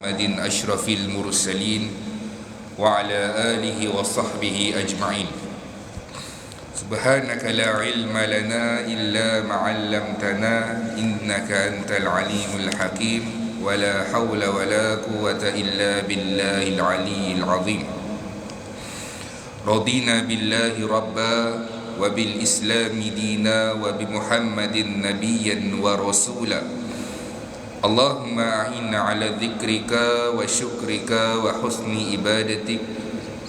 محمد أشرف المرسلين وعلى آله وصحبه أجمعين. سبحانك لا علم لنا إلا ما علمتنا إنك أنت العليم الحكيم ولا حول ولا قوة إلا بالله العلي العظيم. رضينا بالله ربا وبالإسلام دينا وبمحمد نبيا ورسولا. اللهم أعنا على ذكرك وشكرك وحسن عبادتك.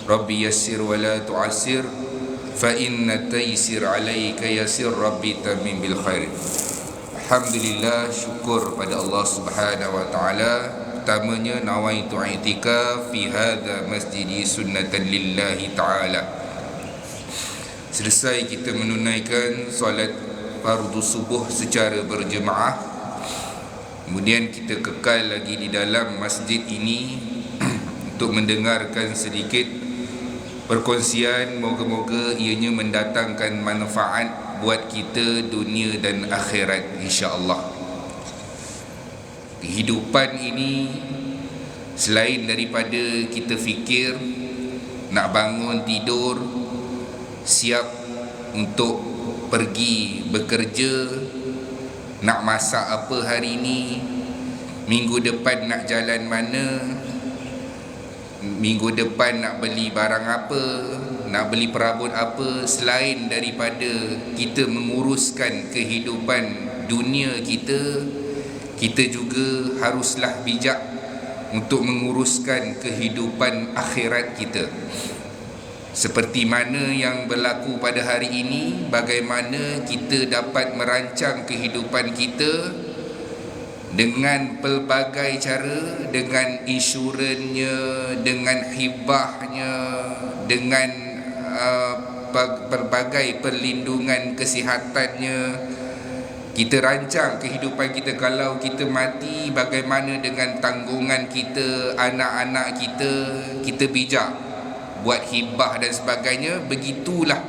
ربي يسر ولا تعسر فإن التيسير عليك يسر ربي تمم بالخير. Alhamdulillah, syukur pada Allah Subhanahu wa taala. Pertamanya nawaitu i'tikaf fi hadha masjidi sunnatan lillahi taala. Selesai kita menunaikan solat fardu subuh secara berjemaah, kemudian kita kekal lagi di dalam masjid ini untuk mendengarkan sedikit perkongsian. Moga-moga ianya mendatangkan manfaat buat kita dunia dan akhirat, insya-Allah. Kehidupan ini selain daripada kita fikir nak bangun tidur, siap untuk pergi bekerja, nak masak apa hari ni, minggu depan nak jalan mana, minggu depan nak beli barang apa, nak beli perabot apa. Selain daripada kita menguruskan kehidupan dunia kita, kita juga haruslah bijak untuk menguruskan kehidupan akhirat kita. Seperti mana yang berlaku pada hari ini, bagaimana kita dapat merancang kehidupan kita dengan pelbagai cara, dengan insurannya, dengan hibahnya, dengan pelbagai perlindungan kesihatannya. Kita rancang kehidupan kita. Kalau kita mati, bagaimana dengan tanggungan kita, anak-anak kita, kita bijak buat hibah dan sebagainya. Begitulah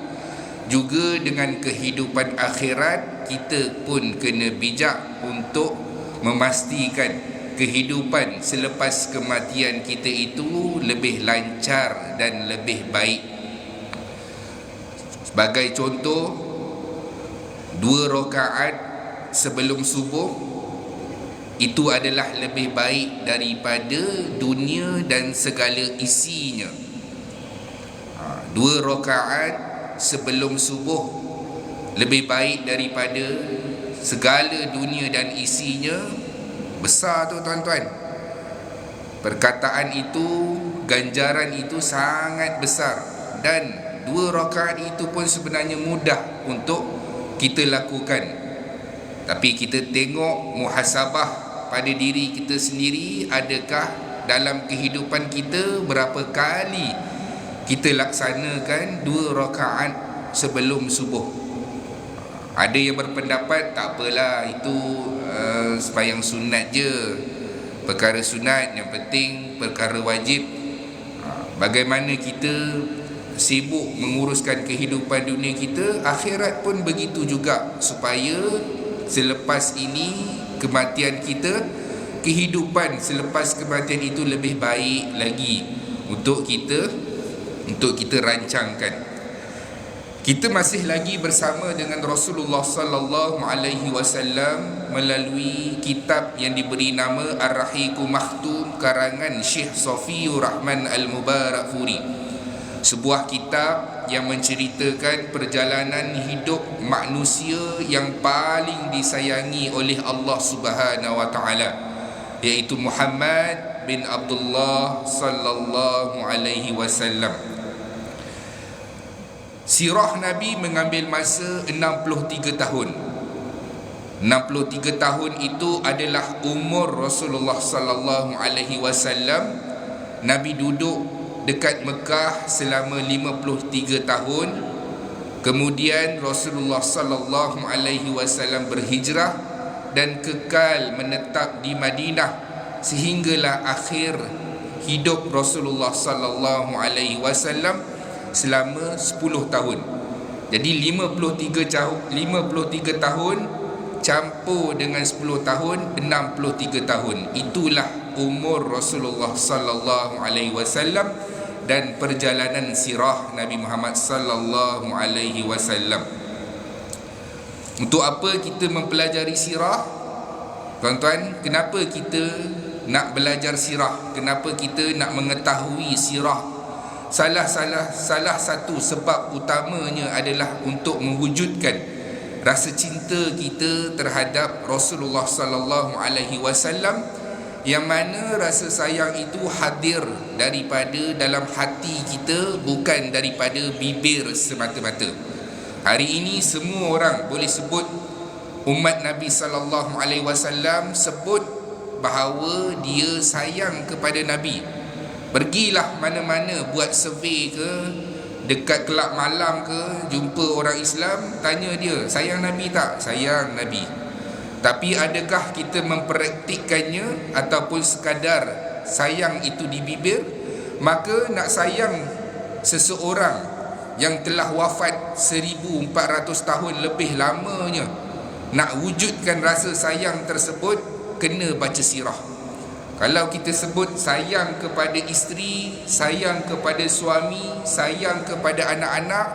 juga dengan kehidupan akhirat, kita pun kena bijak untuk memastikan kehidupan selepas kematian kita itu lebih lancar dan lebih baik. Sebagai contoh, 2 rakaat sebelum subuh itu adalah lebih baik daripada dunia dan segala isinya. 2 rakaat sebelum subuh lebih baik daripada segala dunia dan isinya. Besar tu tuan-tuan. Perkataan itu, ganjaran itu sangat besar. Dan 2 rakaat itu pun sebenarnya mudah untuk kita lakukan. Tapi kita tengok muhasabah pada diri kita sendiri. Adakah dalam kehidupan kita berapa kali kita laksanakan 2 rakaat sebelum subuh? Ada yang berpendapat tak apalah, itu sembahyang sunat je, perkara sunat, yang penting perkara wajib. Bagaimana kita sibuk menguruskan kehidupan dunia kita, akhirat pun begitu juga, supaya selepas ini kematian kita, kehidupan selepas kematian itu lebih baik lagi untuk kita rancangkan. Kita masih lagi bersama dengan Rasulullah sallallahu alaihi wasallam melalui kitab yang diberi nama Ar-Rahiqul Makhtum karangan Syekh Safiyur Rahman Al-Mubarakfuri. Sebuah kitab yang menceritakan perjalanan hidup manusia yang paling disayangi oleh Allah Subhanahu wa taala, iaitu Muhammad bin Abdullah sallallahu alaihi wasallam. Sirah Nabi mengambil masa 63 tahun. 63 tahun itu adalah umur Rasulullah sallallahu alaihi wasallam. Nabi duduk dekat Mekah selama 53 tahun. Kemudian Rasulullah sallallahu alaihi wasallam berhijrah dan kekal menetap di Madinah sehinggalah akhir hidup Rasulullah sallallahu alaihi wasallam selama 10 tahun. Jadi 53 tahun campur dengan 10 tahun, 63 tahun. Itulah umur Rasulullah sallallahu alaihi wasallam dan perjalanan sirah Nabi Muhammad sallallahu alaihi wasallam. Untuk apa kita mempelajari sirah? Tuan-tuan, kenapa kita nak belajar sirah? Kenapa kita nak mengetahui sirah? Salah satu sebab utamanya adalah untuk mewujudkan rasa cinta kita terhadap Rasulullah sallallahu alaihi wasallam, yang mana rasa sayang itu hadir daripada dalam hati kita, bukan daripada bibir semata-mata. Hari ini semua orang boleh sebut umat Nabi sallallahu alaihi wasallam, sebut bahawa dia sayang kepada Nabi. Pergilah mana-mana, buat survey ke, dekat kelab malam ke, jumpa orang Islam, tanya dia, sayang Nabi tak? Sayang Nabi. Tapi adakah kita mempraktikkannya ataupun sekadar sayang itu di bibir? Maka nak sayang seseorang yang telah wafat 1400 tahun lebih lamanya, nak wujudkan rasa sayang tersebut, kena baca sirah. Kalau kita sebut sayang kepada isteri, sayang kepada suami, sayang kepada anak-anak,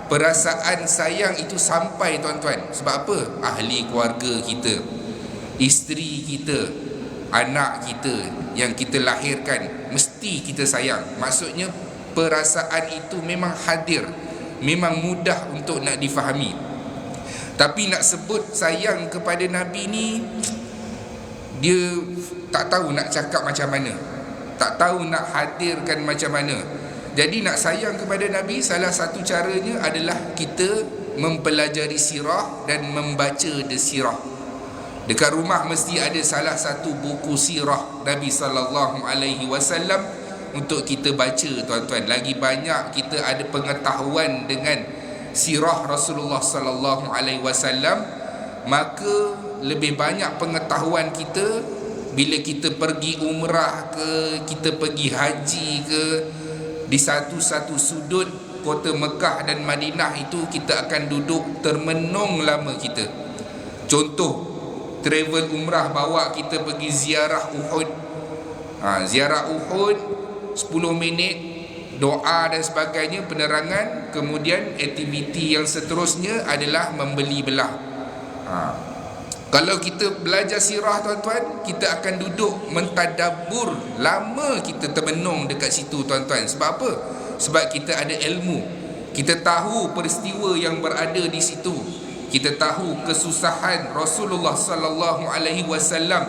perasaan sayang itu sampai, tuan-tuan. Sebab apa? Ahli keluarga kita, isteri kita, anak kita yang kita lahirkan, mesti kita sayang. Maksudnya perasaan itu memang hadir, memang mudah untuk nak difahami. Tapi nak sebut sayang kepada Nabi ni, dia tak tahu nak cakap macam mana, tak tahu nak hadirkan macam mana. Jadi nak sayang kepada Nabi, salah satu caranya adalah kita mempelajari sirah dan membaca sirah. Dekat rumah mesti ada salah satu buku sirah Nabi sallallahu alaihi wasallam untuk kita baca, tuan-tuan. Lagi banyak kita ada pengetahuan dengan sirah Rasulullah sallallahu alaihi wasallam, maka lebih banyak pengetahuan kita bila kita pergi umrah ke, kita pergi haji ke, di satu-satu sudut kota Mekah dan Madinah itu kita akan duduk termenung lama kita. Contoh, travel umrah bawa kita pergi ziarah Uhud. Ziarah Uhud 10 minit, doa dan sebagainya, penerangan. Kemudian aktiviti yang seterusnya adalah membeli belah. Kalau kita belajar sirah, tuan-tuan, kita akan duduk mentadabbur, lama kita termenung dekat situ, tuan-tuan. Sebab apa? Sebab kita ada ilmu, kita tahu peristiwa yang berada di situ, kita tahu kesusahan Rasulullah sallallahu alaihi wasallam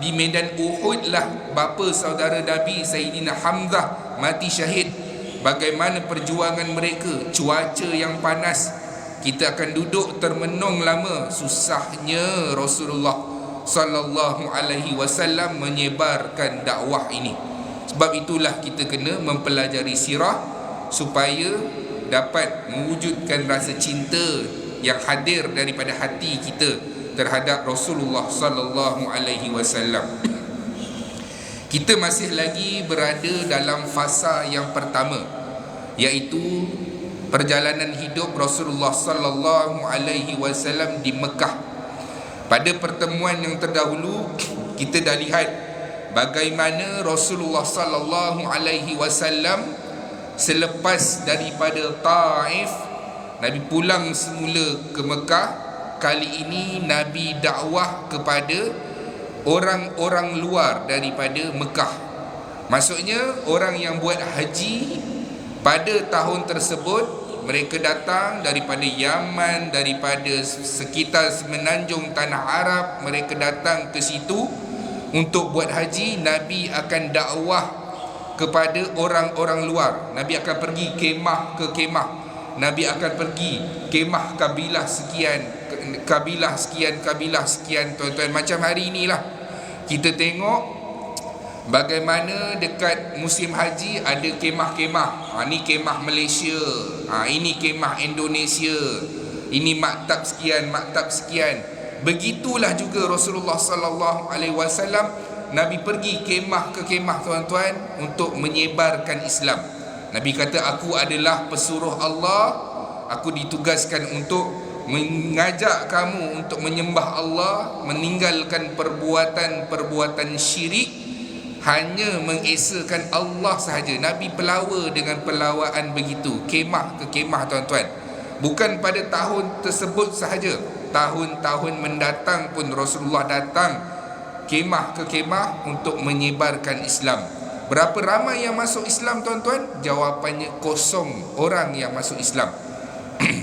di medan Uhud lah. Bapa saudara Nabi Sayyidina Hamzah mati syahid. Bagaimana perjuangan mereka, cuaca yang panas, kita akan duduk termenung lama. Susahnya Rasulullah sallallahu alaihi wasallam menyebarkan dakwah ini. Sebab itulah kita kena mempelajari sirah supaya dapat mewujudkan rasa cinta yang hadir daripada hati kita terhadap Rasulullah sallallahu alaihi wasallam. Kita masih lagi berada dalam fasa yang pertama, iaitu perjalanan hidup Rasulullah sallallahu alaihi wasallam di Mekah. Pada pertemuan yang terdahulu kita dah lihat bagaimana Rasulullah sallallahu alaihi wasallam selepas daripada Taif, Nabi pulang semula ke Mekah. Kali ini Nabi dakwah kepada orang-orang luar daripada Mekah. Maksudnya orang yang buat haji pada tahun tersebut, mereka datang daripada Yaman, daripada sekitar semenanjung tanah Arab, mereka datang ke situ untuk buat haji. Nabi akan dakwah kepada orang-orang luar. Nabi akan pergi kemah ke kemah, Nabi akan pergi kemah kabilah sekian, kabilah sekian, kabilah sekian, tuan-tuan. Macam hari inilah kita tengok bagaimana dekat musim haji ada kemah-kemah. Ini kemah Malaysia, ini kemah Indonesia, ini maktab sekian, maktab sekian. Begitulah juga Rasulullah sallallahu alaihi wasallam, Nabi pergi kemah ke kemah, tuan-tuan, untuk menyebarkan Islam. Nabi kata, aku adalah pesuruh Allah, aku ditugaskan untuk mengajak kamu untuk menyembah Allah, meninggalkan perbuatan-perbuatan syirik, hanya mengesakan Allah sahaja. Nabi pelawa dengan pelawaan begitu, kemah ke kemah tuan-tuan. Bukan pada tahun tersebut sahaja, tahun-tahun mendatang pun Rasulullah datang kemah ke kemah untuk menyebarkan Islam. Berapa ramai yang masuk Islam tuan-tuan? Jawapannya kosong orang yang masuk Islam.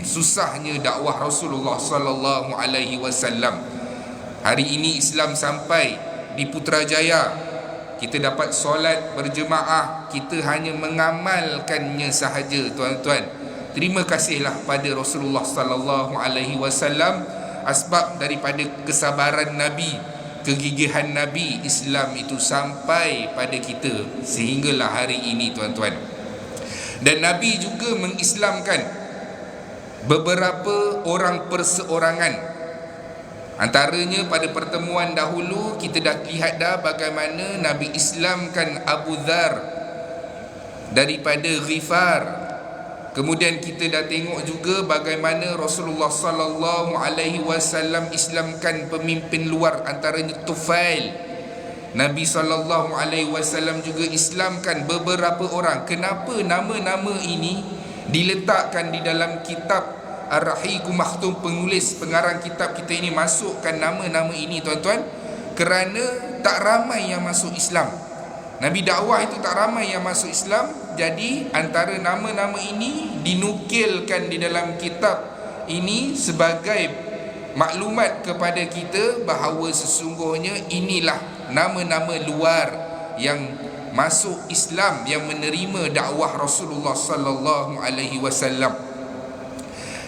Susahnya dakwah Rasulullah sallallahu alaihi wasallam. Hari ini Islam sampai di Putrajaya, kita dapat solat berjemaah, kita hanya mengamalkannya sahaja tuan-tuan. Terima kasihlah pada Rasulullah sallallahu alaihi wasallam, asbab daripada kesabaran Nabi, kegigihan Nabi, Islam itu sampai pada kita sehinggalah hari ini tuan-tuan. Dan Nabi juga mengislamkan beberapa orang perseorangan. Antaranya pada pertemuan dahulu kita dah lihat dah bagaimana Nabi Islamkan Abu Dhar daripada Ghifar. Kemudian kita dah tengok juga bagaimana Rasulullah sallallahu alaihi wasallam Islamkan pemimpin luar, antaranya Tufail. Nabi sallallahu alaihi wasallam juga Islamkan beberapa orang. Kenapa nama-nama ini diletakkan di dalam kitab Ar-Rahiqu Makhtum, penulis pengarang kitab kita ini masukkan nama-nama ini tuan-tuan? Kerana tak ramai yang masuk Islam. Nabi dakwah itu tak ramai yang masuk Islam. Jadi antara nama-nama ini dinukilkan di dalam kitab ini sebagai maklumat kepada kita bahawa sesungguhnya inilah nama-nama luar yang masuk Islam, yang menerima dakwah Rasulullah sallallahu alaihi wasallam.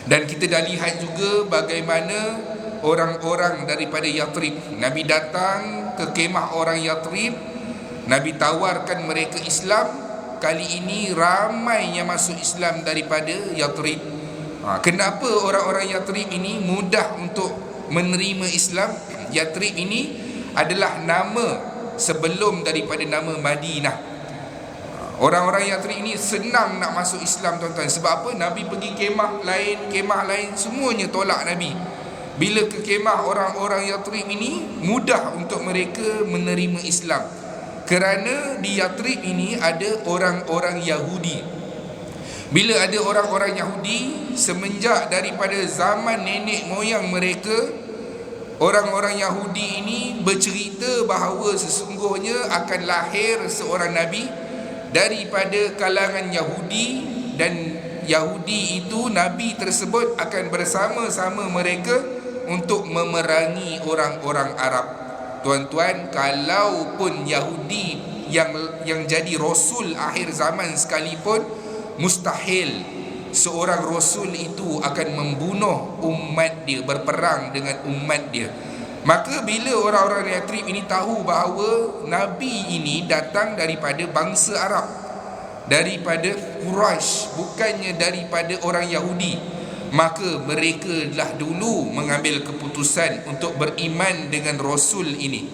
Dan kita dah lihat juga bagaimana orang-orang daripada Yathrib, Nabi datang ke kemah orang Yathrib, Nabi tawarkan mereka Islam. Kali ini ramai yang masuk Islam daripada Yathrib. Kenapa orang-orang Yathrib ini mudah untuk menerima Islam? Yathrib ini adalah nama sebelum daripada nama Madinah. Orang-orang Yathrib ini senang nak masuk Islam tuan-tuan. Sebab apa? Nabi pergi kemah lain, semuanya tolak Nabi. Bila ke kemah orang-orang Yathrib ini, mudah untuk mereka menerima Islam. Kerana di Yathrib ini ada orang-orang Yahudi. Bila ada orang-orang Yahudi, semenjak daripada zaman nenek moyang mereka, orang-orang Yahudi ini bercerita bahawa sesungguhnya akan lahir seorang Nabi daripada kalangan Yahudi. Dan Yahudi itu, Nabi tersebut akan bersama-sama mereka untuk memerangi orang-orang Arab. Tuan-tuan, kalaupun Yahudi yang jadi Rasul akhir zaman sekalipun, mustahil seorang Rasul itu akan membunuh umat dia, berperang dengan umat dia. Maka bila orang-orang Yathrib ini tahu bahawa Nabi ini datang daripada bangsa Arab, daripada Quraisy, bukannya daripada orang Yahudi, maka mereka telah dulu mengambil keputusan untuk beriman dengan Rasul ini.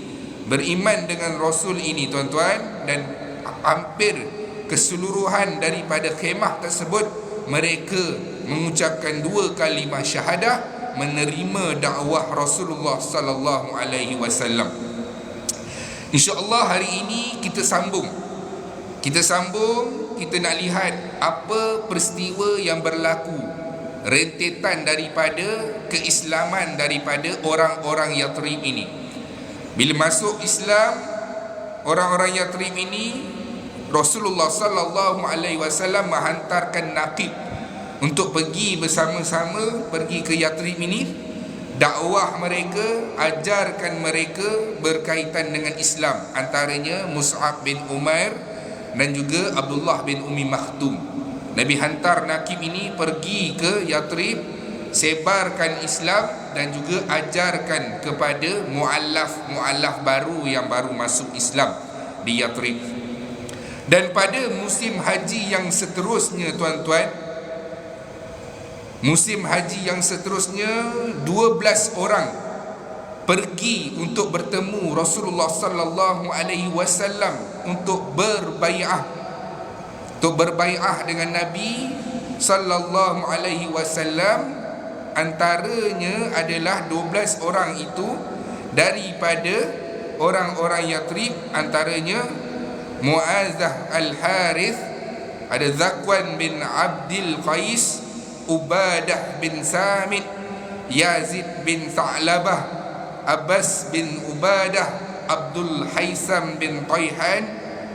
Beriman dengan Rasul ini tuan-tuan. Dan hampir keseluruhan daripada khemah tersebut mereka mengucapkan 2 kalimah syahadah, menerima dakwah Rasulullah sallallahu alaihi wasallam. InsyaAllah hari ini kita sambung, kita nak lihat apa peristiwa yang berlaku, rentetan daripada keislaman daripada orang-orang Yathrib ini. Bila masuk Islam orang-orang Yathrib ini, Rasulullah sallallahu alaihi wasallam menghantarkan naqib untuk pergi bersama-sama, pergi ke Yathrib ini, dakwah mereka, ajarkan mereka berkaitan dengan Islam. Antaranya Mus'ab bin Umair dan juga Abdullah bin Ummi Maktum. Nabi hantar naqib ini pergi ke Yathrib, sebarkan Islam dan juga ajarkan kepada mu'allaf baru yang baru masuk Islam di Yathrib. Dan pada musim haji yang seterusnya tuan-tuan, musim haji yang seterusnya 12 orang pergi untuk bertemu Rasulullah sallallahu alaihi wasallam untuk berbai'ah, dengan Nabi sallallahu alaihi wasallam. Antaranya adalah 12 orang itu daripada orang-orang Yathrib, antaranya Mu'adzah Al-Harith, ada Zakwan bin Abdil Qais, Ubadah bin Samit, Yazid bin Tha'labah, Abbas bin Ubadah, Abdul Haisam bin Tayhan,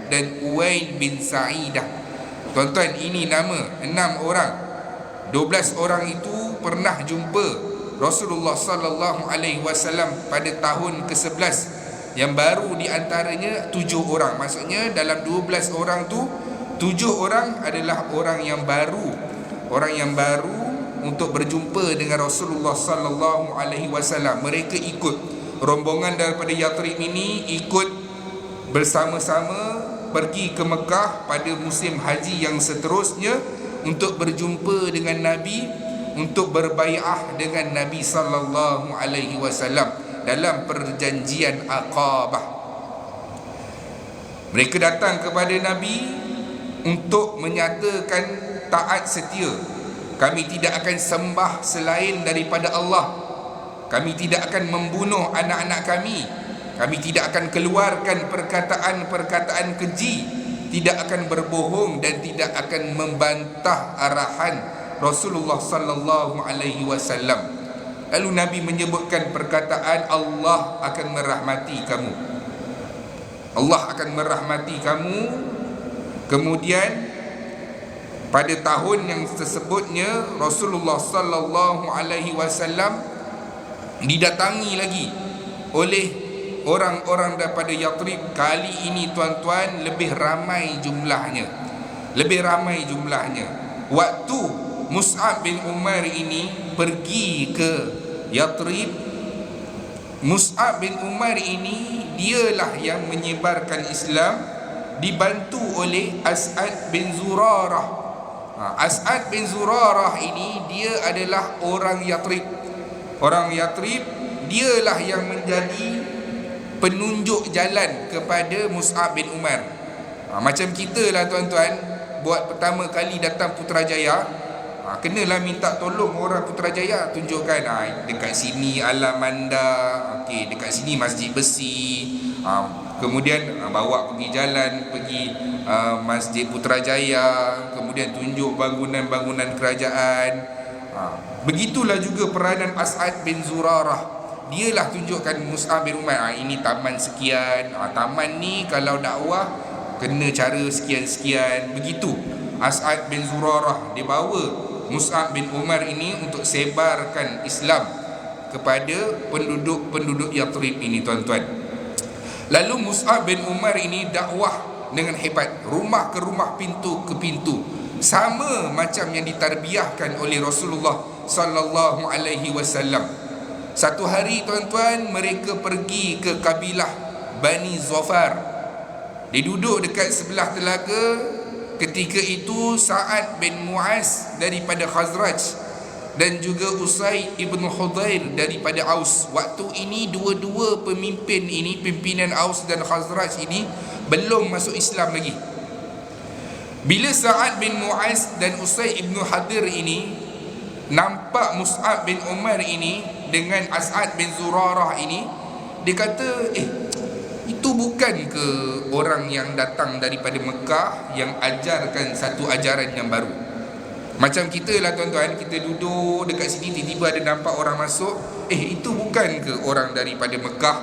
dan Uwain bin Sa'idah. Tuan-tuan, ini nama 6 orang. 12 orang itu pernah jumpa Rasulullah sallallahu alaihi wasallam pada tahun ke-11. Yang baru di antaranya 7 orang. Maksudnya dalam 12 orang tu 7 orang adalah orang yang baru. Orang yang baru untuk berjumpa dengan Rasulullah sallallahu alaihi wasallam. Mereka ikut rombongan daripada Yathrib ini, ikut bersama-sama pergi ke Mekah pada musim haji yang seterusnya untuk berjumpa dengan Nabi, untuk berbai'ah dengan Nabi sallallahu alaihi wasallam dalam perjanjian Aqabah. Mereka datang kepada Nabi untuk menyatakan taat setia. Kami tidak akan sembah selain daripada Allah. Kami tidak akan membunuh anak-anak kami. Kami tidak akan keluarkan perkataan-perkataan keji, tidak akan berbohong dan tidak akan membantah arahan Rasulullah sallallahu alaihi wasallam. Lalu Nabi menyebutkan perkataan, Allah akan merahmati kamu. Allah akan merahmati kamu. Kemudian pada tahun yang tersebutnya Rasulullah sallallahu alaihi wasallam didatangi lagi oleh orang-orang daripada Yathrib. Kali ini tuan-tuan lebih ramai jumlahnya. Lebih ramai jumlahnya. Waktu Mus'ab bin Umar ini pergi ke Yathrib, Mus'ab bin Umar ini dialah yang menyebarkan Islam, dibantu oleh As'ad bin Zurarah. As'ad bin Zurarah ini dia adalah orang Yathrib. Orang Yathrib dialah yang menjadi penunjuk jalan kepada Mus'ab bin Umar. Macam kita lah tuan-tuan, buat pertama kali datang Putrajaya, kenalah minta tolong orang Putrajaya, tunjukkan dekat sini Alamanda, okey, dekat sini Masjid Besi, kemudian bawa pergi jalan, pergi Masjid Putrajaya, kemudian tunjuk bangunan-bangunan kerajaan. Begitulah juga peranan As'ad bin Zurarah. Dialah tunjukkan Mus'ab bin Umar, ini taman sekian, taman ni kalau dakwah kena cara sekian-sekian. Begitu As'ad bin Zurarah dia bawa Mus'ab bin Umar ini untuk sebarkan Islam kepada penduduk-penduduk Yathrib ini tuan-tuan. Lalu Mus'ab bin Umar ini dakwah dengan hebat, rumah ke rumah, pintu ke pintu, sama macam yang ditarbiahkan oleh Rasulullah sallallahu alaihi wasallam. Satu hari tuan-tuan, mereka pergi ke kabilah Bani Zafar. Dia duduk dekat sebelah telaga. Ketika itu Sa'ad bin Mu'az daripada Khazraj dan juga Usaid ibn Hudhair daripada Aus. Waktu ini dua-dua pemimpin ini, pimpinan Aus dan Khazraj ini belum masuk Islam lagi. Bila Sa'ad bin Mu'az dan Usaid ibn Hudhair ini nampak Mus'ab bin Umar ini dengan As'ad bin Zurarah ini, dia kata, itu bukan ke orang yang datang daripada Mekah yang ajarkan satu ajaran yang baru? Macam kita lah tuan-tuan, kita duduk dekat sini, tiba-tiba ada nampak orang masuk, itu bukan ke orang daripada Mekah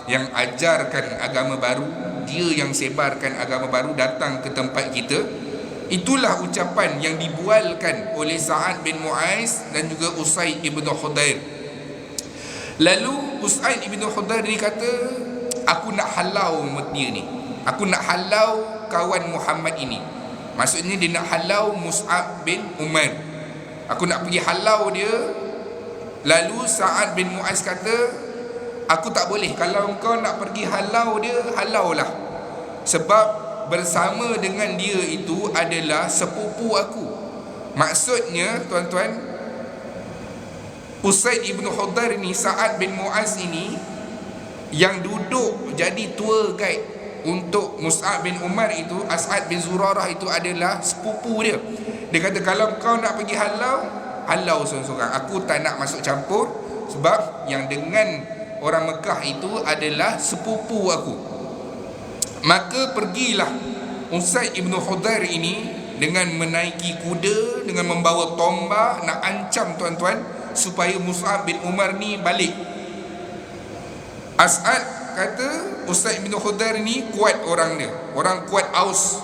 yang ajarkan agama baru, dia yang sebarkan agama baru datang ke tempat kita? Itulah ucapan yang dibualkan oleh Sa'ad bin Mu'az dan juga Usaid ibn Hudhair. Lalu Usaid ibn Hudhair ni kata, aku nak halau dia ni, aku nak halau kawan Muhammad ini. Maksudnya dia nak halau Mus'ab bin Umar. Aku nak pergi halau dia. Lalu Sa'ad bin Mu'az kata, aku tak boleh. Kalau engkau nak pergi halau dia, halaulah. Sebab bersama dengan dia itu adalah sepupu aku. Maksudnya tuan-tuan, Usaid ibn Hudhair ni, Sa'ad bin Mu'az ini yang duduk jadi tour guide untuk Mus'ab bin Umar itu, As'ad bin Zurarah itu adalah sepupu dia. Dia kata, kalau kau nak pergi halau, halau seorang-seorang. Aku tak nak masuk campur, sebab yang dengan orang Mekah itu adalah sepupu aku. Maka pergilah Usaid ibn Khudair ini dengan menaiki kuda, dengan membawa tombak, nak ancam tuan-tuan supaya Mus'ab bin Umar ni balik. As'ad kata Usaid bin Khudair ni kuat orang dia, orang kuat Aus.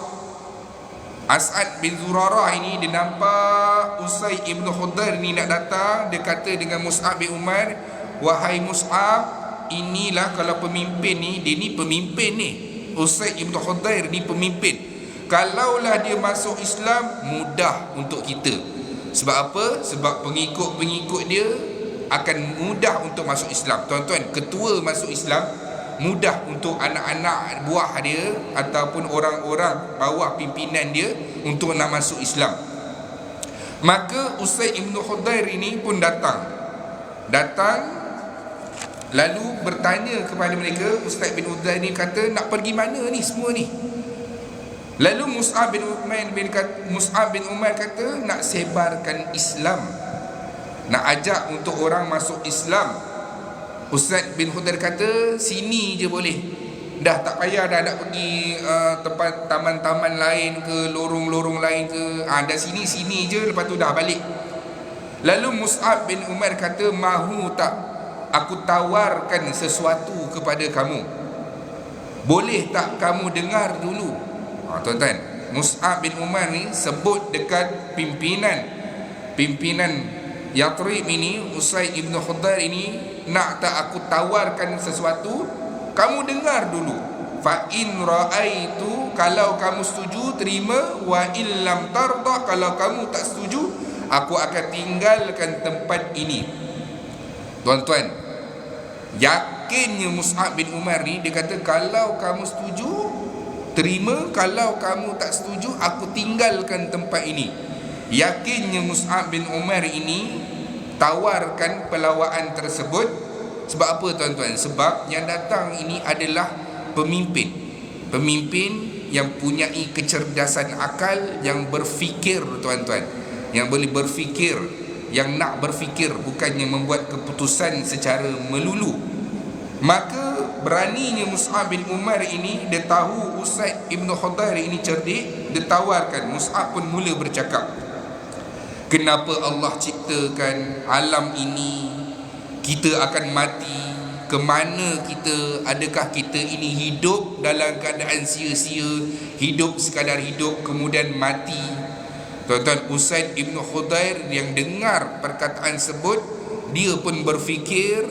As'ad bin Zurarah ini dia nampak Usaid ibn Khudair ni nak datang, dia kata dengan Mus'ab bin Umar, wahai Mus'ab, inilah kalau pemimpin ni, dia ni pemimpin ni, Usaid ibn Khudair ni pemimpin. Kalaulah dia masuk Islam, mudah untuk kita. Sebab apa? Sebab pengikut-pengikut dia akan mudah untuk masuk Islam. Tuan-tuan, ketua masuk Islam, mudah untuk anak-anak buah dia ataupun orang-orang bawah pimpinan dia untuk nak masuk Islam. Maka Usaid ibn Khudair ini pun datang lalu bertanya kepada mereka. Usaid bin Khudair ni kata, nak pergi mana ni semua ni? Lalu Mus'ab bin Umar kata, nak sebarkan Islam, nak ajak untuk orang masuk Islam. Usaid bin Khudair kata, sini je boleh, dah tak payah dah nak pergi tempat taman-taman lain ke, lorong-lorong lain ke, dah sini je, lepas tu dah balik. Lalu Mus'ab bin Umar kata, mahu tak aku tawarkan sesuatu kepada kamu? Boleh tak kamu dengar dulu? Tuan-tuan, Mus'ab bin Umar ni sebut dekat pimpinan Yathrib ini, Usaid ibn Khudair ini, nak tak aku tawarkan sesuatu, kamu dengar dulu. Fa in ra'aitu, kalau kamu setuju terima, wa illam tarda, kalau kamu tak setuju aku akan tinggalkan tempat ini. Tuan-tuan, yakinnya Mus'ab bin Umar ni, dia kata kalau kamu setuju terima, kalau kamu tak setuju aku tinggalkan tempat ini. Yakinnya Mus'ab bin Umar ini tawarkan pelawaan tersebut. Sebab apa tuan-tuan? Sebab yang datang ini adalah pemimpin yang punyai kecerdasan akal, yang berfikir tuan-tuan, yang boleh berfikir, yang nak berfikir, bukannya membuat keputusan secara melulu. Maka beraninya Mus'ab bin Umar ini, dia tahu Usaid ibn Khudair ini cerdik, dia tawarkan. Mus'ab pun mula bercakap, kenapa Allah ciptakan alam ini? Kita akan mati, ke mana kita? Adakah kita ini hidup dalam keadaan sia-sia, hidup sekadar hidup kemudian mati? Tuan-tuan, Usaid ibn Khudair yang dengar perkataan sebut, dia pun berfikir,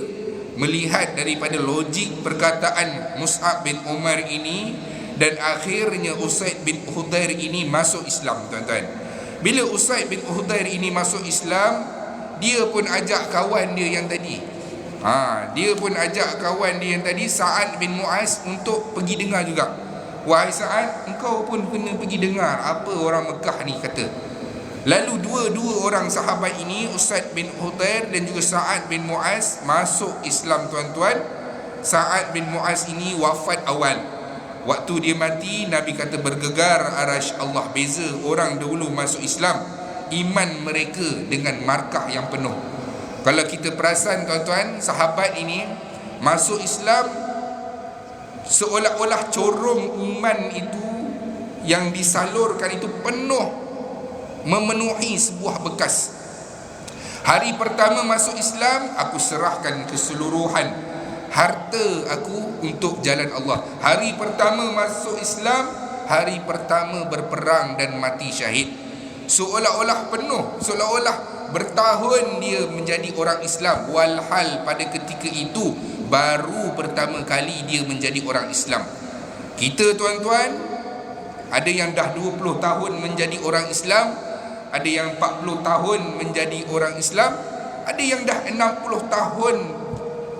melihat daripada logik perkataan Mus'ab bin Umar ini, dan akhirnya Usaid bin Khudair ini masuk Islam. Tuan-tuan, bila Usaid bin Khudair ini masuk Islam, dia pun ajak kawan dia yang tadi, Sa'ad bin Mu'az, untuk pergi dengar juga. Wahai Sa'ad, engkau pun kena pergi dengar apa orang Mekah ni kata. Lalu dua orang sahabat ini, Usaid bin Khudair dan juga Sa'ad bin Mu'az, masuk Islam. Tuan-tuan, Sa'ad bin Mu'az ini wafat awal. Waktu dia mati, Nabi kata bergegar arasy Allah. Beza orang dahulu masuk Islam, iman mereka dengan markah yang penuh. Kalau kita perasan tuan-tuan, sahabat ini masuk Islam seolah-olah corong iman itu yang disalurkan itu penuh, memenuhi sebuah bekas. Hari pertama masuk Islam, aku serahkan keseluruhan harta aku untuk jalan Allah. Hari pertama masuk Islam, hari pertama berperang dan mati syahid. Seolah-olah penuh, seolah-olah bertahun dia menjadi orang Islam, walhal pada ketika itu baru pertama kali dia menjadi orang Islam. Kita tuan-tuan, ada yang dah 20 tahun menjadi orang Islam, ada yang 40 tahun menjadi orang Islam, ada yang dah 60 tahun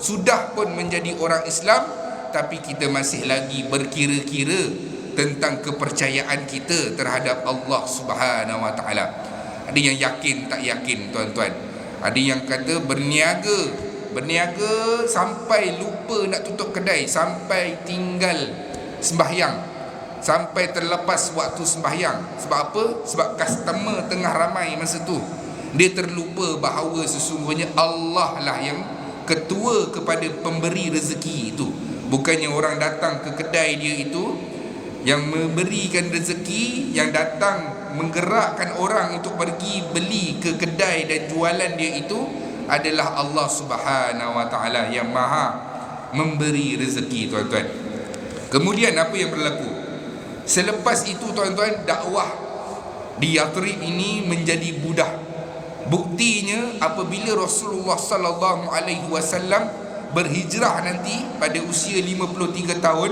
sudah pun menjadi orang Islam, tapi kita masih lagi berkira-kira tentang kepercayaan kita terhadap Allah Subhanahu Wa Taala. Ada yang yakin tak yakin tuan-tuan. Ada yang kata berniaga sampai lupa nak tutup kedai, sampai tinggal sembahyang, sampai terlepas waktu sembahyang. Sebab apa? Sebab customer tengah ramai masa tu. Dia terlupa bahawa sesungguhnya Allah lah yang ketua kepada pemberi rezeki itu. Bukannya orang datang ke kedai dia itu yang memberikan rezeki, yang datang menggerakkan orang untuk pergi beli ke kedai dan jualan dia itu adalah Allah Subhanahu wa taala yang Maha memberi rezeki, tuan-tuan. Kemudian apa yang berlaku? Selepas itu, tuan-tuan, dakwah di Yathrib ini menjadi mudah. Buktinya apabila Rasulullah sallallahu alaihi wasallam berhijrah nanti pada usia 53 tahun,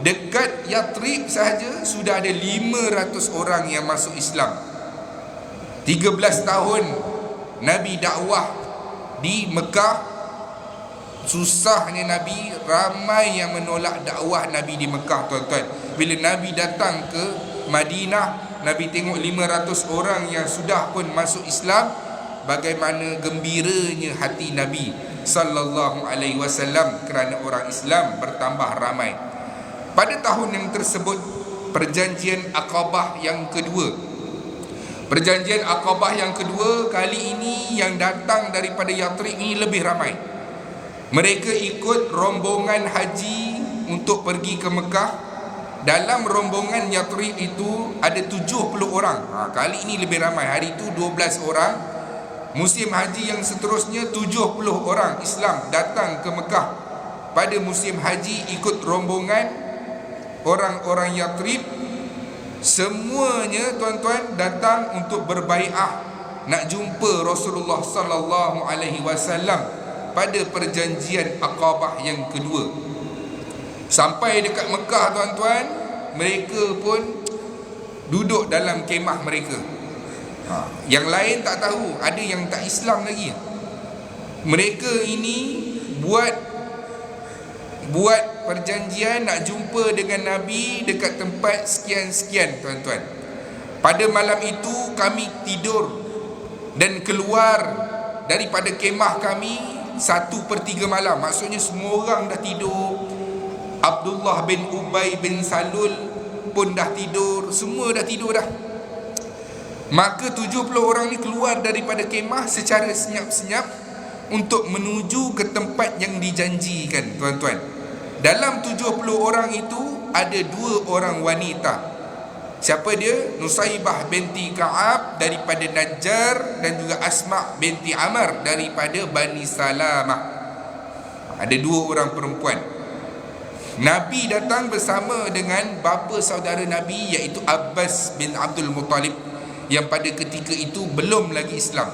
dekat Yathrib sahaja sudah ada 500 orang yang masuk Islam. 13 tahun Nabi dakwah di Mekah, susahnya Nabi, ramai yang menolak dakwah Nabi di Mekah, tuan-tuan. Bila Nabi datang ke Madinah, Nabi tengok 500 orang yang sudah pun masuk Islam, bagaimana gembiranya hati Nabi sallallahu alaihi wasallam kerana orang Islam bertambah ramai. Pada tahun yang tersebut, perjanjian Aqabah yang kedua. Perjanjian Aqabah yang kedua kali ini yang datang daripada Yathrib ini lebih ramai. Mereka ikut rombongan haji untuk pergi ke Mekah. Dalam rombongan Yathrib itu ada 70 orang. Kali ini lebih ramai. Hari itu 12 orang. Musim haji yang seterusnya 70 orang Islam datang ke Mekah. Pada musim haji ikut rombongan orang-orang Yathrib. Semuanya, tuan-tuan, datang untuk berbai'ah, nak jumpa Rasulullah sallallahu alaihi wasallam pada perjanjian Aqabah yang kedua. Sampai dekat Mekah, tuan-tuan, mereka pun duduk dalam kemah mereka. Yang lain tak tahu, ada yang tak Islam lagi. Mereka ini buat perjanjian nak jumpa dengan Nabi dekat tempat sekian-sekian, tuan-tuan. Pada malam itu kami tidur dan keluar daripada kemah kami 1/3 malam. Maksudnya semua orang dah tidur. Abdullah bin Ubay bin Salul pun dah tidur. Semua dah tidur dah. Maka 70 orang ni keluar daripada kemah secara senyap-senyap untuk menuju ke tempat yang dijanjikan, tuan-tuan. Dalam 70 orang itu ada 2 orang wanita. Siapa dia? Nusaibah binti Ka'ab daripada Najjar dan juga Asma' binti Amr daripada Bani Salamah. Ada 2 orang perempuan. Nabi datang bersama dengan bapa saudara Nabi, iaitu Abbas bin Abdul Muttalib, yang pada ketika itu belum lagi Islam.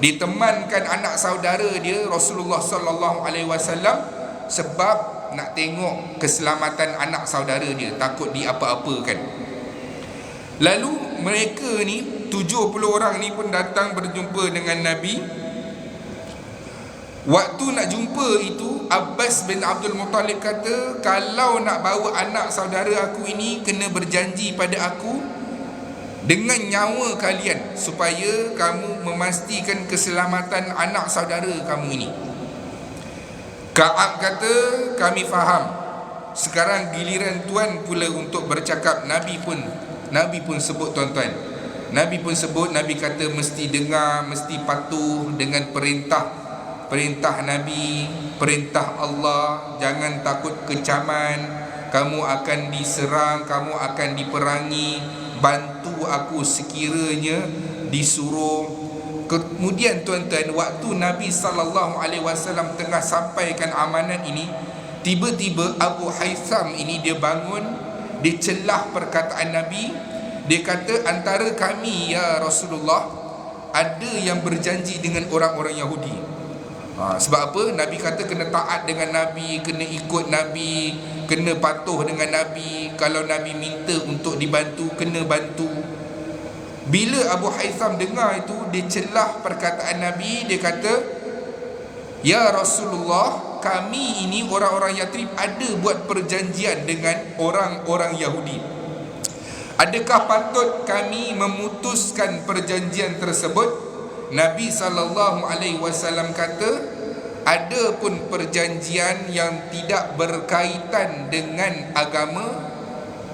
Ditemankan anak saudara dia Rasulullah sallallahu alaihi wasallam sebab nak tengok keselamatan anak saudara dia, takut diapa-apakan. Lalu mereka ni 70 orang ni pun datang berjumpa dengan Nabi. Waktu nak jumpa itu, Abbas bin Abdul Muttalib kata, kalau nak bawa anak saudara aku ini, kena berjanji pada aku dengan nyawa kalian supaya kamu memastikan keselamatan anak saudara kamu ini. Ka'ab kata, kami faham. Sekarang giliran tuan pula untuk bercakap. Nabi pun sebut, tuan-tuan. Nabi pun sebut, Nabi kata mesti dengar, mesti patuh dengan perintah Nabi, perintah Allah. Jangan takut kecaman, kamu akan diserang, kamu akan diperangi. Bantu aku sekiranya disuruh. Kemudian, tuan-tuan, waktu Nabi SAW tengah sampaikan amanat ini, tiba-tiba Abu Haytham ini dia bangun, dia celah perkataan Nabi. Dia kata, antara kami ya Rasulullah ada yang berjanji dengan orang-orang Yahudi. Sebab apa? Nabi kata kena taat dengan Nabi, kena ikut Nabi, kena patuh dengan Nabi. Kalau Nabi minta untuk dibantu, kena bantu. Bila Abu Haytham dengar itu, dia celah perkataan Nabi. Dia kata, ya Rasulullah, kami ini orang-orang Yathrib ada buat perjanjian dengan orang-orang Yahudi. Adakah patut kami memutuskan perjanjian tersebut? Nabi SAW kata, ada pun perjanjian yang tidak berkaitan dengan agama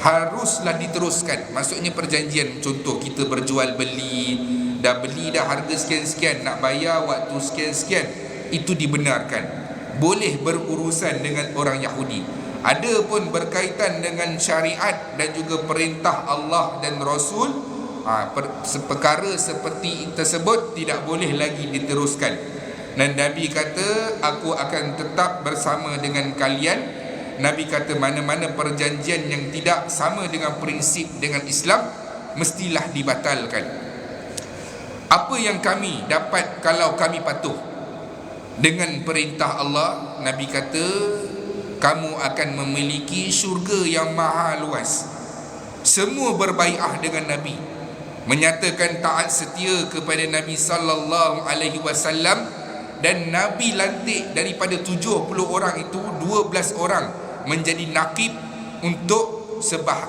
haruslah diteruskan. Maksudnya perjanjian, contoh kita berjual beli, dah beli dah harga sekian-sekian, nak bayar waktu sekian-sekian, itu dibenarkan. Boleh berurusan dengan orang Yahudi. ada pun berkaitan dengan syariat dan juga perintah Allah dan Rasul, perkara seperti tersebut tidak boleh lagi diteruskan. Dan Nabi kata, aku akan tetap bersama dengan kalian. Nabi kata, mana-mana perjanjian yang tidak sama dengan prinsip dengan Islam mestilah dibatalkan. Apa yang kami dapat kalau kami patuh dengan perintah Allah? Nabi kata, kamu akan memiliki syurga yang maha luas. Semua berbai'ah dengan Nabi, menyatakan taat setia kepada Nabi sallallahu alaihi wasallam, dan Nabi lantik daripada 70 orang itu 12 orang menjadi nakib untuk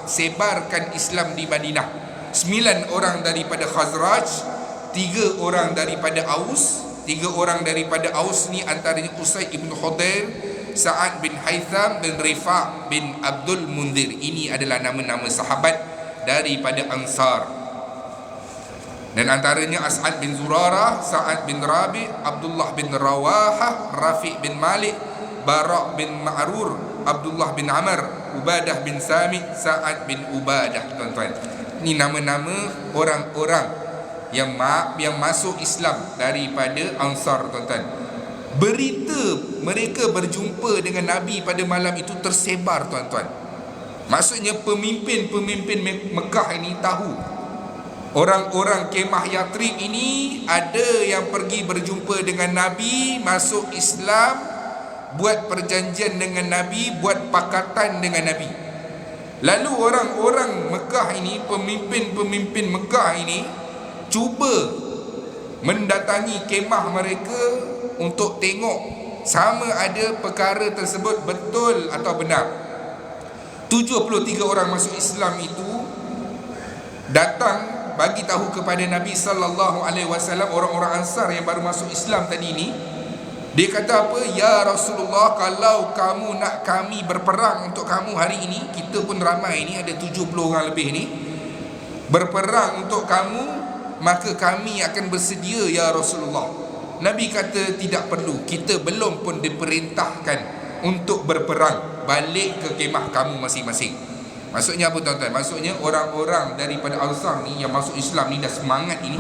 sebarkan Islam di Madinah. 9 orang daripada Khazraj, 3 orang daripada Aus. 3 orang daripada Aus ni antaranya Usaid ibn Khudair, Sa'ad bin Haytham dan Rifa' bin Abdul Munzir. Ini adalah nama-nama sahabat daripada Ansar. Dan antaranya As'ad bin Zurarah, Sa'ad bin Rabi', Abdullah bin Rawahah, Rafi' bin Malik, Bara' bin Ma'rur, Abdullah bin Amr, Ubadah bin Samit, Sa'ad bin Ubadah. Tuan-tuan, ini nama-nama orang-orang yang masuk Islam daripada Ansar. Tuan-tuan, berita mereka berjumpa dengan Nabi pada malam itu tersebar. Tuan-tuan, maksudnya pemimpin-pemimpin Mekah ini tahu orang-orang kemah Yathrib ini ada yang pergi berjumpa dengan Nabi, masuk Islam, buat perjanjian dengan Nabi, buat pakatan dengan Nabi. Lalu orang-orang Mekah ini, pemimpin-pemimpin Mekah ini cuba mendatangi kemah mereka untuk tengok sama ada perkara tersebut betul atau benar. 73 orang masuk Islam itu datang bagi tahu kepada Nabi sallallahu alaihi wasallam, orang-orang Ansar yang baru masuk Islam tadi ni. Dia kata apa? Ya Rasulullah, kalau kamu nak kami berperang untuk kamu hari ini, kita pun ramai ni, ada 70 orang lebih ni, berperang untuk kamu, maka kami akan bersedia ya Rasulullah. Nabi kata tidak perlu, kita belum pun diperintahkan untuk berperang, balik ke kemah kamu masing-masing. Maksudnya apa tuan-tuan? Maksudnya orang-orang daripada Ansar ni yang masuk Islam ni dah semangat ini,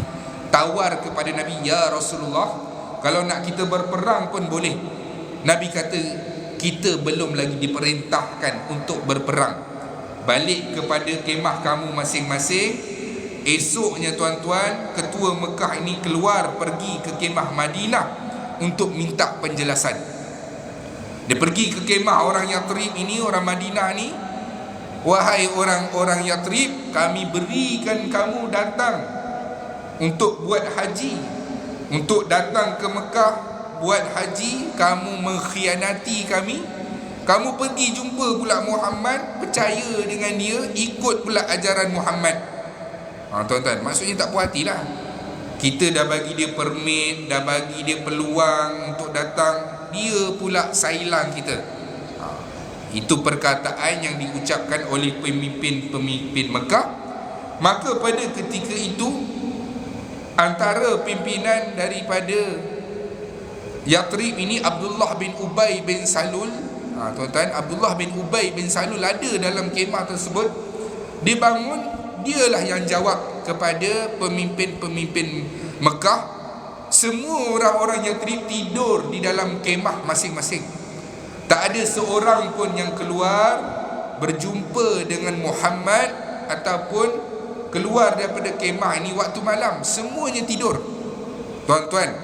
tawar kepada Nabi, ya Rasulullah, kalau nak kita berperang pun boleh. Nabi kata kita belum lagi diperintahkan untuk berperang, balik kepada kemah kamu masing-masing. Esoknya tuan-tuan, ketua Mekah ini keluar pergi ke kemah Madinah untuk minta penjelasan. Dia pergi ke kemah orang Yathrib ini, orang Madinah ni. Wahai orang-orang Yathrib, kami berikan kamu datang untuk buat haji, untuk datang ke Mekah buat haji. Kamu mengkhianati kami. Kamu pergi jumpa pula Muhammad, percaya dengan dia, ikut pula ajaran Muhammad. Tuan-tuan, maksudnya tak puas hatilah. Kita dah bagi dia permit, dah bagi dia peluang untuk datang, dia pula sailang kita. Itu perkataan yang diucapkan oleh pemimpin-pemimpin Mekah. Maka pada ketika itu, antara pimpinan daripada Yathrib ini Abdullah bin Ubay bin Salul. Tuan-tuan, Abdullah bin Ubay bin Salul ada dalam kemah tersebut. Dia bangun, dialah yang jawab kepada pemimpin-pemimpin Mekah. Semua orang-orang Yathrib tidur di dalam kemah masing-masing. Tak ada seorang pun yang keluar berjumpa dengan Muhammad ataupun keluar daripada kemah ini waktu malam. Semuanya tidur. Tuan-tuan,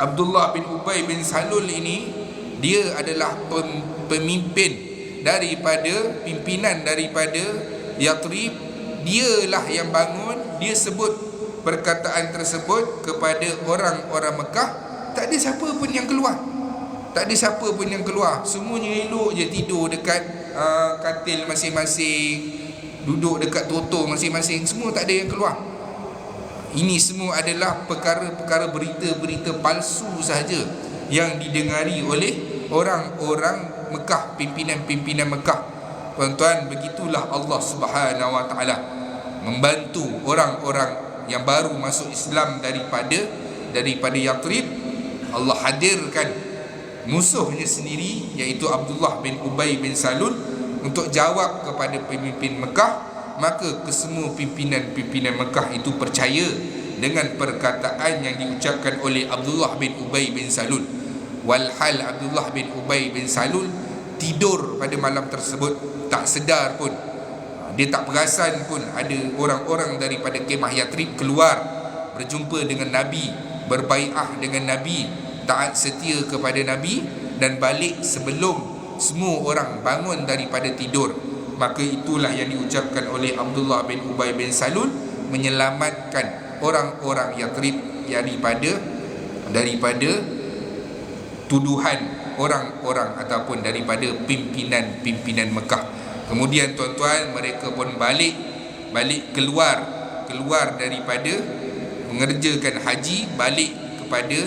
Abdullah bin Ubay bin Salul ini, dia adalah pemimpin daripada, pimpinan daripada Yathrib. Dialah yang bangun, dia sebut perkataan tersebut kepada orang-orang Mekah. Tak ada siapa pun yang keluar. Tak ada siapa pun yang keluar. Semuanya elok je tidur dekat katil masing-masing, duduk dekat toto masing-masing. Semua tak ada yang keluar. Ini semua adalah perkara-perkara berita-berita palsu sahaja yang didengari oleh orang-orang Mekah, pimpinan-pimpinan Mekah. Tuan-tuan, begitulah Allah Subhanahu Wa Taala membantu orang-orang yang baru masuk Islam daripada Yathrib. Allah hadirkan musuhnya sendiri, iaitu Abdullah bin Ubay bin Salul, untuk jawab kepada pemimpin Mekah. Maka kesemua pimpinan-pimpinan Mekah itu percaya dengan perkataan yang diucapkan oleh Abdullah bin Ubay bin Salul. Walhal Abdullah bin Ubay bin Salul tidur pada malam tersebut, tak sedar pun, dia tak perasan pun ada orang-orang daripada kemah Yathrib keluar berjumpa dengan Nabi, berbai'ah dengan Nabi, taat setia kepada Nabi, dan balik sebelum semua orang bangun daripada tidur. Maka itulah yang diucapkan oleh Abdullah bin Ubay bin Salul, menyelamatkan orang-orang Yathrib daripada tuduhan orang-orang ataupun daripada pimpinan Mekah. Kemudian tuan-tuan, mereka pun balik keluar daripada mengerjakan haji, balik kepada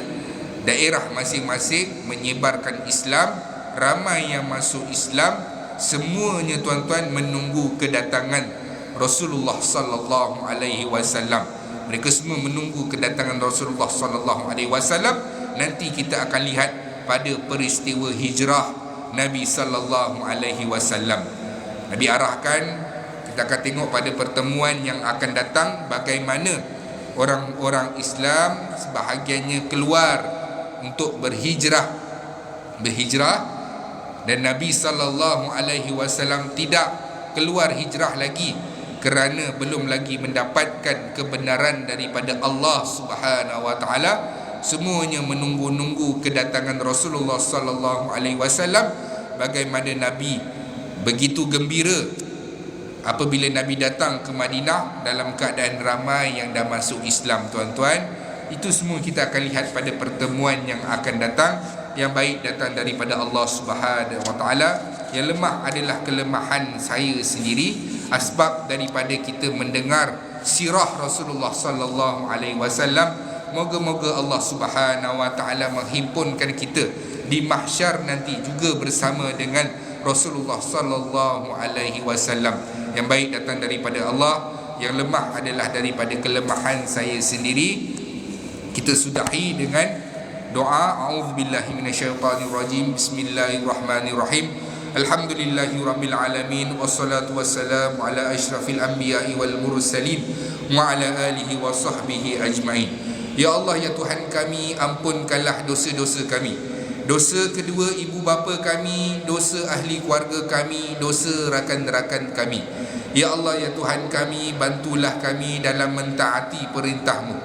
daerah masing-masing, menyebarkan Islam. Ramai yang masuk Islam. Semuanya tuan-tuan menunggu kedatangan Rasulullah sallallahu alaihi wasallam. Mereka semua menunggu kedatangan Rasulullah sallallahu alaihi wasallam. Nanti kita akan lihat pada peristiwa hijrah Nabi sallallahu alaihi wasallam. Nabi arahkan, kita akan tengok pada pertemuan yang akan datang bagaimana orang-orang Islam sebahagiannya keluar untuk berhijrah, dan Nabi sallallahu alaihi wasallam tidak keluar hijrah lagi kerana belum lagi mendapatkan kebenaran daripada Allah Subhanahu wa taala. Semuanya menunggu-nunggu kedatangan Rasulullah sallallahu alaihi wasallam. Bagaimana Nabi begitu gembira apabila Nabi datang ke Madinah dalam keadaan ramai yang dah masuk Islam, tuan-tuan. Itu semua kita akan lihat pada pertemuan yang akan datang. Yang baik datang daripada Allah Subhanahu wa taala, yang lemah adalah kelemahan saya sendiri, asbab daripada kita mendengar sirah Rasulullah sallallahu alaihi wasallam. Moga-moga Allah Subhanahu wa taala menghimpunkan kita di mahsyar nanti juga bersama dengan Rasulullah sallallahu alaihi wasallam. Yang baik datang daripada Allah, yang lemah adalah daripada kelemahan saya sendiri. Kita sudahi dengan doa. A'udzubillahi minasyaitanirrajim. Bismillahirrahmanirrahim. Alhamdulillahirabbil alamin, wassalatu wassalamu ala asyrafil anbiya'i wal mursalin wa ala alihi wa sahbihi ajmain. Ya Allah, ya Tuhan kami, ampunkanlah dosa-dosa kami, dosa kedua ibu bapa kami, dosa ahli keluarga kami, dosa rakan-rakan kami. Ya Allah, ya Tuhan kami, bantulah kami dalam mentaati perintah-Mu,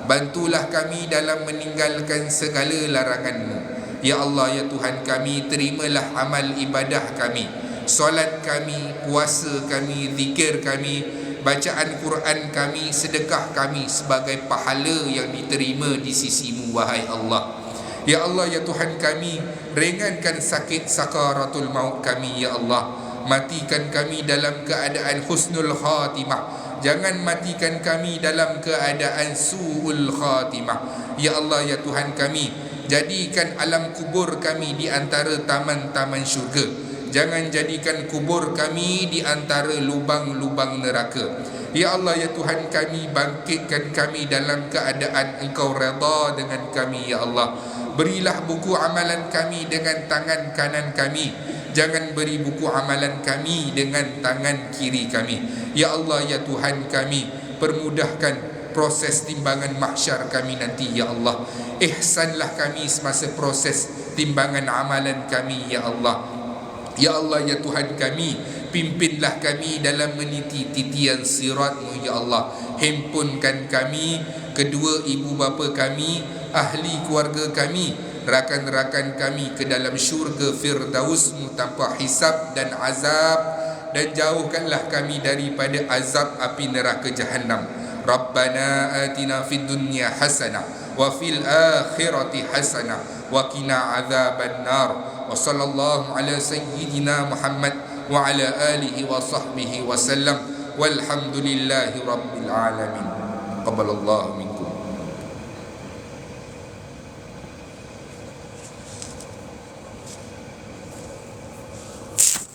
bantulah kami dalam meninggalkan segala larangan-Mu. Ya Allah, ya Tuhan kami, terimalah amal ibadah kami, solat kami, puasa kami, zikir kami, bacaan Quran kami, sedekah kami sebagai pahala yang diterima di sisi-Mu, wahai Allah. Ya Allah, ya Tuhan kami, ringankan sakit sakaratul maut kami, ya Allah. Matikan kami dalam keadaan husnul khatimah, jangan matikan kami dalam keadaan su'ul khatimah. Ya Allah, ya Tuhan kami, jadikan alam kubur kami di antara taman-taman syurga, jangan jadikan kubur kami di antara lubang-lubang neraka. Ya Allah, ya Tuhan kami, bangkitkan kami dalam keadaan Engkau redha dengan kami, ya Allah. Berilah buku amalan kami dengan tangan kanan kami, jangan beri buku amalan kami dengan tangan kiri kami. Ya Allah, ya Tuhan kami, permudahkan proses timbangan mahsyar kami nanti, ya Allah. Ihsanlah kami semasa proses timbangan amalan kami, ya Allah. Ya Allah, ya Tuhan kami, pimpinlah kami dalam meniti titian sirat-Mu, ya Allah. Himpunkan kami, kedua ibu bapa kami, ahli keluarga kami, rakan-rakan kami ke dalam syurga Firdaus-Mu tanpa hisab dan azab, dan jauhkanlah kami daripada azab api neraka Jahannam. Rabbana atina fid dunya hasanah wa fil akhirati hasanah wa qina azaban nar. Wa sallallahu ala sayyidina Muhammad wa ala alihi wa sahbihi wa sallam. Walhamdulillahi rabbil alamin. Qabbalallahu minkum.